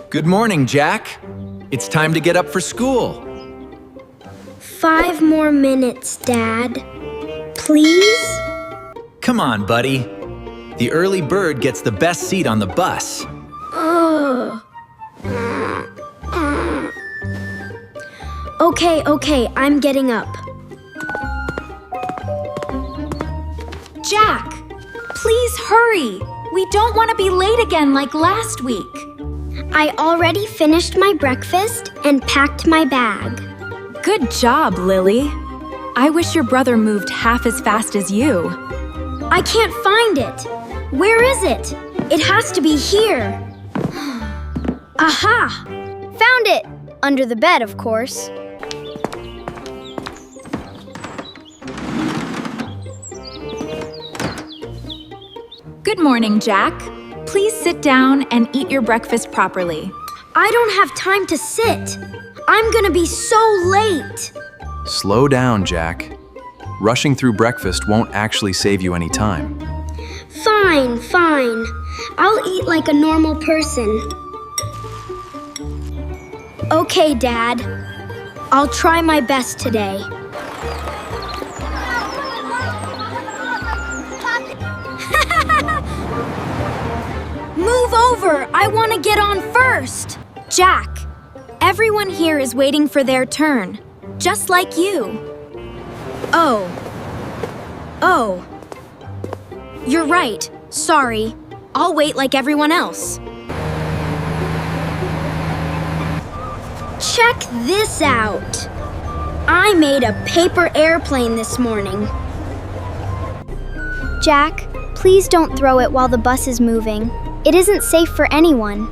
Good morning, Jack. It's time to get up for school. 5 more minutes, Dad. Please? Come on, buddy. The early bird gets the best seat on the bus. Ugh. Okay, I'm getting up. Jack, please hurry. We don't want to be late again like last week. I already finished my breakfast and packed my bag. Good job, Lily. I wish your brother moved half as fast as you. I can't find it. Where is it? It has to be here. Aha! Found it! Under the bed, of course. Good morning, Jack. Please sit down and eat your breakfast properly. I don't have time to sit. I'm gonna be so late. Slow down, Jack. Rushing through breakfast won't actually save you any time. Fine. I'll eat like a normal person. Okay, Dad. I'll try my best today. Move over! I want to get on first! Jack, everyone here is waiting for their turn, just like you. Oh. You're right. Sorry. I'll wait like everyone else. Check this out! I made a paper airplane this morning. Jack, please don't throw it while the bus is moving. It isn't safe for anyone.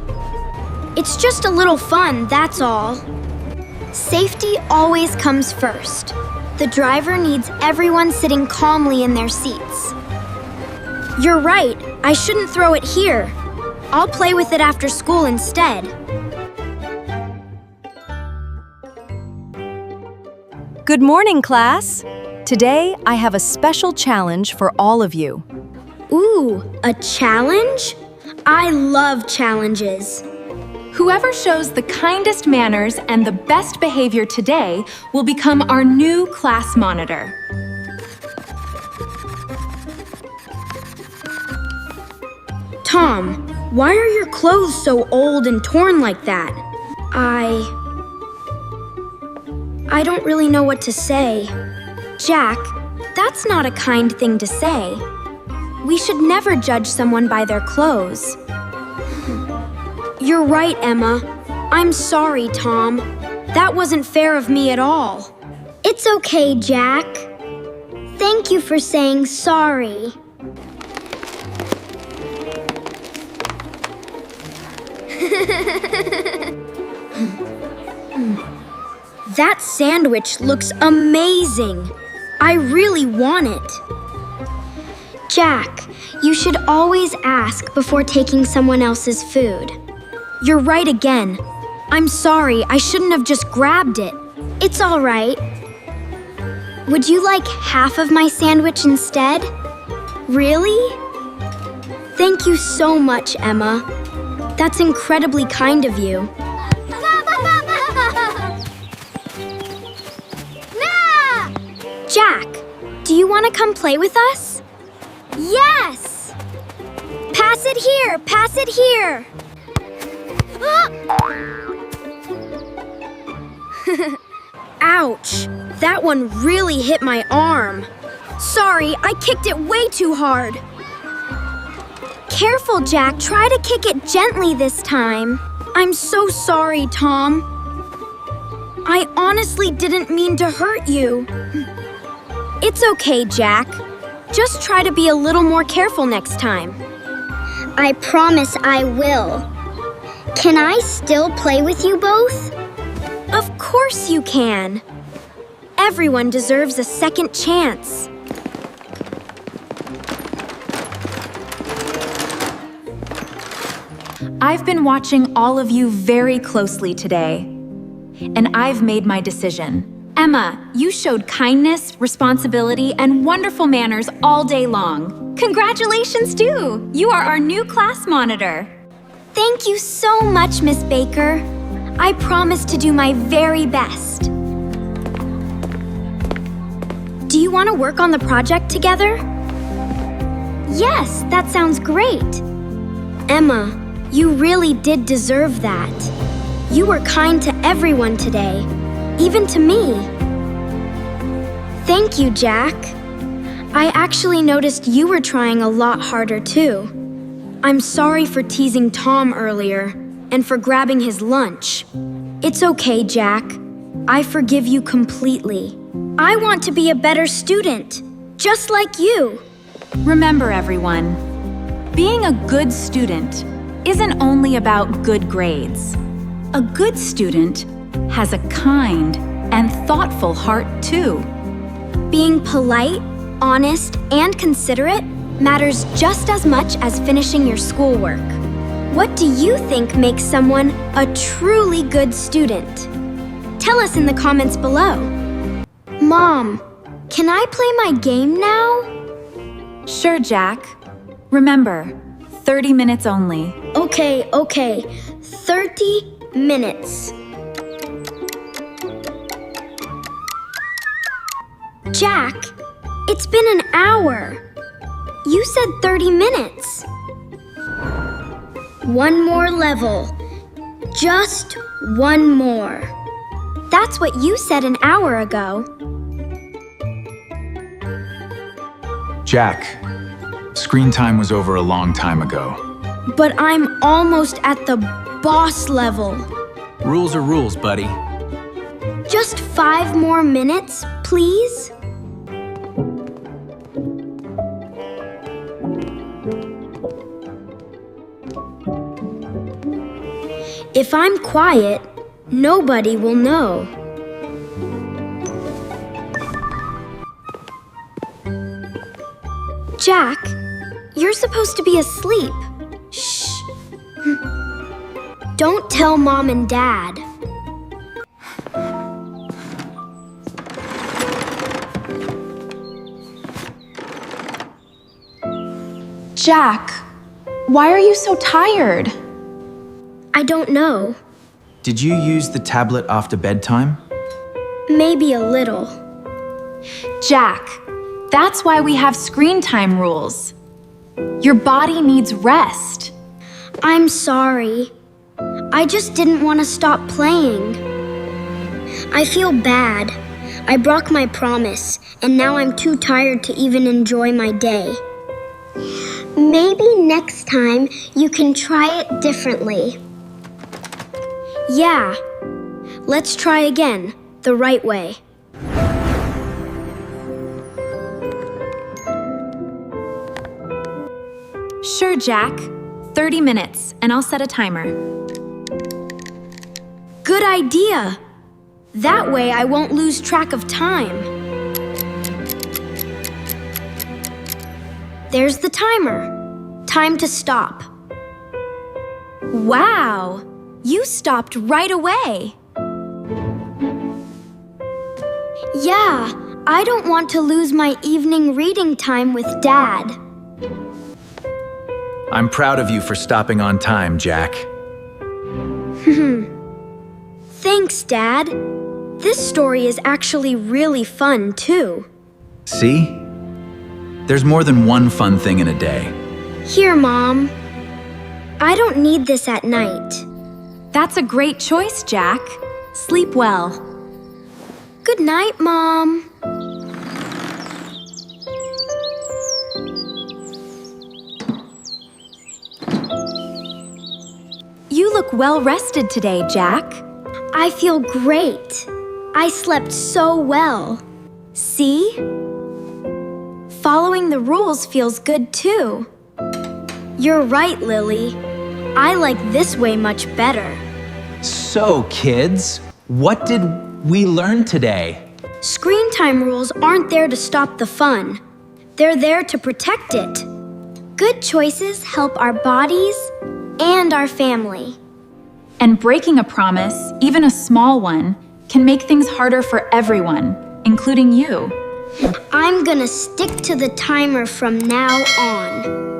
It's just a little fun, that's all. Safety always comes first. The driver needs everyone sitting calmly in their seats. You're right, I shouldn't throw it here. I'll play with it after school instead. Good morning, class. Today, I have a special challenge for all of you. Ooh, a challenge? I love challenges. Whoever shows the kindest manners and the best behavior today will become our new class monitor. Tom, why are your clothes so old and torn like that? I don't really know what to say. Jack, that's not a kind thing to say. We should never judge someone by their clothes. You're right, Emma. I'm sorry, Tom. That wasn't fair of me at all. It's okay, Jack. Thank you for saying sorry. That sandwich looks amazing. I really want it. Jack, you should always ask before taking someone else's food. You're right again. I'm sorry, I shouldn't have just grabbed it. It's all right. Would you like half of my sandwich instead? Really? Thank you so much, Emma. That's incredibly kind of you. Jack, do you want to come play with us? Yes! Pass it here! Pass it here! Ouch! That one really hit my arm. Sorry, I kicked it way too hard. Careful, Jack. Try to kick it gently this time. I'm so sorry, Tom. I honestly didn't mean to hurt you. It's okay, Jack. Just try to be a little more careful next time. I promise I will. Can I still play with you both? Of course you can. Everyone deserves a second chance. I've been watching all of you very closely today, and I've made my decision. Emma, you showed kindness, responsibility, and wonderful manners all day long. Congratulations, too! You are our new class monitor. Thank you so much, Miss Baker. I promise to do my very best. Do you want to work on the project together? Yes, that sounds great. Emma, you really did deserve that. You were kind to everyone today, even to me. Thank you, Jack. I actually noticed you were trying a lot harder too. I'm sorry for teasing Tom earlier and for grabbing his lunch. It's okay, Jack. I forgive you completely. I want to be a better student, just like you. Remember, everyone, being a good student isn't only about good grades. A good student has a kind and thoughtful heart, too. Being polite, honest, and considerate matters just as much as finishing your schoolwork. What do you think makes someone a truly good student? Tell us in the comments below. Mom, can I play my game now? Sure, Jack. Remember, 30 minutes only. Okay. 30 minutes. Jack, it's been an hour. You said 30 minutes. One more level. Just one more. That's what you said an hour ago. Jack, screen time was over a long time ago. But I'm almost at the boss level. Rules are rules, buddy. Just 5 more minutes, please? If I'm quiet, nobody will know. Jack, you're supposed to be asleep. Shh. Don't tell Mom and Dad. Jack, why are you so tired? I don't know. Did you use the tablet after bedtime? Maybe a little. Jack, that's why we have screen time rules. Your body needs rest. I'm sorry. I just didn't want to stop playing. I feel bad. I broke my promise, and now I'm too tired to even enjoy my day. Maybe next time you can try it differently. Yeah. Let's try again, the right way. Sure, Jack. 30 minutes, and I'll set a timer. Good idea. That way I won't lose track of time. There's the timer. Time to stop. Wow! You stopped right away. Yeah, I don't want to lose my evening reading time with Dad. I'm proud of you for stopping on time, Jack. Thanks, Dad. This story is actually really fun, too. See? There's more than one fun thing in a day. Here, Mom. I don't need this at night. That's a great choice, Jack. Sleep well. Good night, Mom. You look well rested today, Jack. I feel great. I slept so well. See? Following the rules feels good too. You're right, Lily. I like this way much better. So, kids, what did we learn today? Screen time rules aren't there to stop the fun. They're there to protect it. Good choices help our bodies and our family. And breaking a promise, even a small one, can make things harder for everyone, including you. I'm gonna stick to the timer from now on.